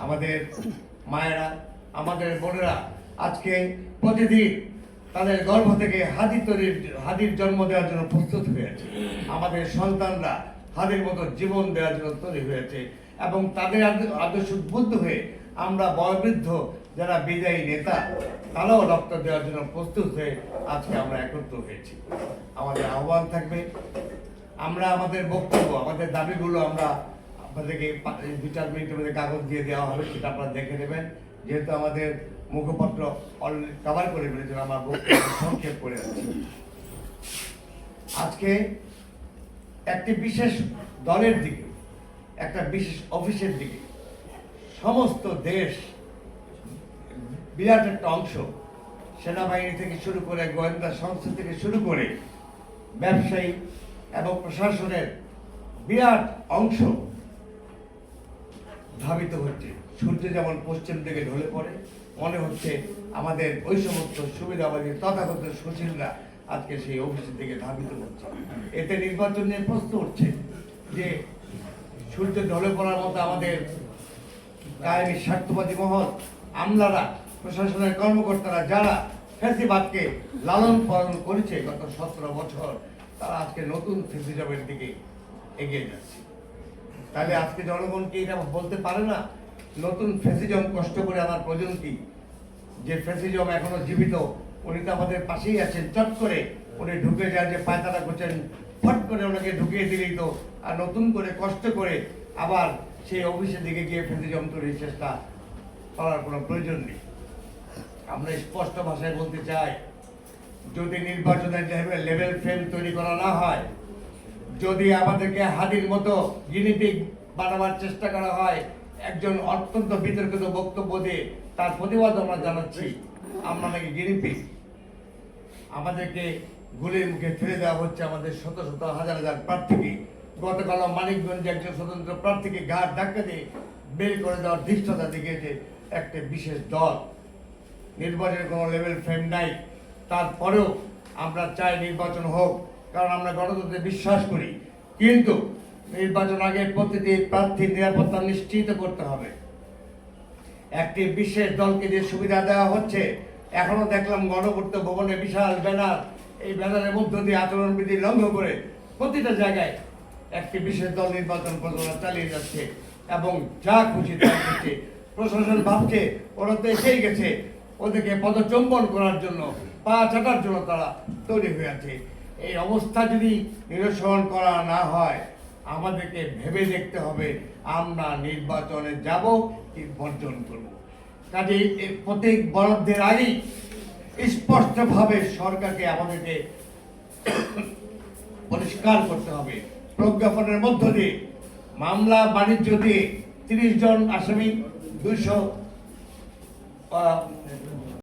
আমাদের মায়েরা, আমাদের বোনেরা আজকে প্রতিদিন তাদের গর্ভ থেকে হাদির জন্ম দেওয়ার জন্য প্রস্তুত হয়েছে। আমাদের সন্তানরা হাদির মতো জীবন দেওয়ার জন্য তৈরি হয়েছে এবং তাদের আদর্শ উদ্বুদ্ধ হয়ে আমরা বয়োবৃদ্ধ যারা বিদায়ী নেতা তারাও রক্ত দেওয়ার জন্য প্রস্তুত হয়ে আজকে আমরা একত্র হয়েছি। আমাদের আহ্বান থাকবে, আমরা আমাদের বক্তব্য, আমাদের দাবিগুলো আমরা আপনাদেরকে 2-4 মিনিটের মধ্যে কাগজ দিয়ে দেওয়া হবে, সেটা আপনারা দেখে নেবেন। যেহেতু আমাদের মুখপত্র অলরেডি কভার করে ফেলেছেন, আমার বক্তব্য সংক্ষেপ করে আছি। আজকে একটি বিশেষ দলের দিকে, একটা বিশেষ অফিসের দিকে সমস্ত দেশ, বিরাট একটা অংশ, সেনাবাহিনী থেকে শুরু করে, গোয়েন্দা সংস্থা থেকে শুরু করে, ব্যবসায়ী এবং প্রশাসনের বিরাট অংশ ধাবিত হচ্ছে। সূর্য যেমন পশ্চিম দিকে ঢলে পড়ে, মনে হচ্ছে আমাদের ওই সমস্ত সুবিধাবাদী তথাগত সুশীলরা আজকে সেই অফিসের দিকে ধাবিত হচ্ছে। এতে নির্বাচন নিয়ে প্রশ্ন উঠছে যে সূর্য ঢলে পড়ার মতো আমাদের কায়েমি স্বার্থবাদী মহল, আমলারা, প্রশাসনের কর্মকর্তারা যারা ফ্যাসিবাদকে লালন পালন করেছে গত 17 বছর, তারা আজকে নতুন ফ্যাসিজমের দিকে এগিয়ে যাচ্ছে। তাহলে আজকে জনগণকে এটা বলতে পারে না নতুন ফ্যাসিজম কষ্ট করে আমার প্রয়োজন কি? যে ফ্যাসিজম এখনো জীবিত, উনি তো আমাদের পাশেই আছেন, চট করে উনি ঢুকে যান, যে পায়তারা করছেন, ফট করে ওনাকে ঢুকিয়ে দিলেই তো আর নতুন করে কষ্ট করে আবার সেই অফিসের দিকে গিয়ে ফ্যাসিজম তৈরির চেষ্টা করার কোনো প্রয়োজন নেই। আমরা স্পষ্ট ভাষায় বলতে চাই, যদি নির্বাচনের লেভেল ফ্রেম তৈরি করা না হয়, যদি আমাদেরকে হাদির মতো গিনিপিগ বানাবার চেষ্টা করা হয়, একজন অত্যন্ত বিতর্কিত বক্তব্য দিয়ে তার প্রতিবাদ আমরা জানাচ্ছি, আমরা নাকি গিনিপিগ, আমাদেরকে গুলির মুখে ফেলে দেওয়া হচ্ছে আমাদের শত শত হাজার হাজার প্রার্থীকে। গতকাল মানিকগঞ্জে একজন স্বতন্ত্র প্রার্থীকে ঘাট ধাক্কা দিয়ে বের করে দেওয়ার ধৃষ্টতা দেখিয়েছে একটা বিশেষ দল। নির্বাচনের কোনো লেভেল ফ্রেম নাই, তারপরেও আমরা চাই নির্বাচন হোক, কারণ আমরা গণতন্ত্রে বিশ্বাস করি। কিন্তু নির্বাচন আগে প্রতিটি প্রার্থীর নিরাপত্তা নিশ্চিত করতে হবে। একটি বিশেষ দলকে যে সুবিধা দেওয়া হচ্ছে, এখনো দেখলাম গণপূর্ত ভবনে বিশাল ব্যানার, এই ব্যানারের মধ্য দিয়ে আচরণবিধি লঙ্ঘন করে প্রতিটা জায়গায় একটি বিশেষ দল নির্বাচন প্রচারণা চালিয়ে যাচ্ছে এবং যা খুশি তা করছে। প্রশাসন ভাবছে ওরা তো এসেই গেছে, ওদেরকে পদচম্বন করার জন্য, পা চাটার জন্য তারা তৈরি হয়ে আছে। এই অবস্থা যদি নিরসন করা না হয়, আমাদেরকে ভেবে দেখতে হবে আমরা নির্বাচনে যাব কি বর্জন করব। কাজে প্রত্যেক বরাদ্দের আগেই স্পষ্টভাবে সরকারকে আমাদেরকে পরিষ্কার করতে হবে। প্রজ্ঞাপনের মধ্য দিয়ে মামলা বাণিজ্য দিয়ে 30 জন আসামি,